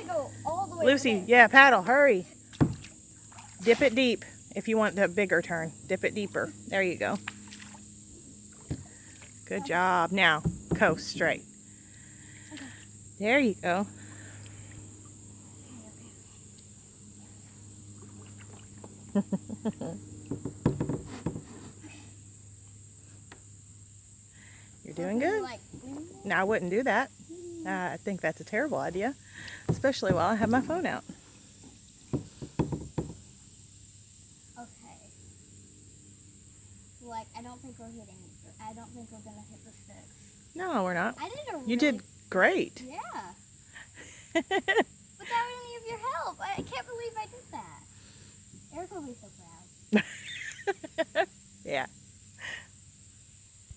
go all the way Lucy, over there. yeah, paddle, hurry. Dip it deep if you want the bigger turn. Dip it deeper. There you go. Good job. Now, coast straight. Okay. There you go. You're doing good. No, I wouldn't do that. I think that's a terrible idea, especially while I have my phone out. Okay. Like, I don't think we're gonna hit the sticks. No, we're not. I did a really... You did great. Yeah. Without any of your help. I can't believe I did that. Eric will be so proud. Yeah.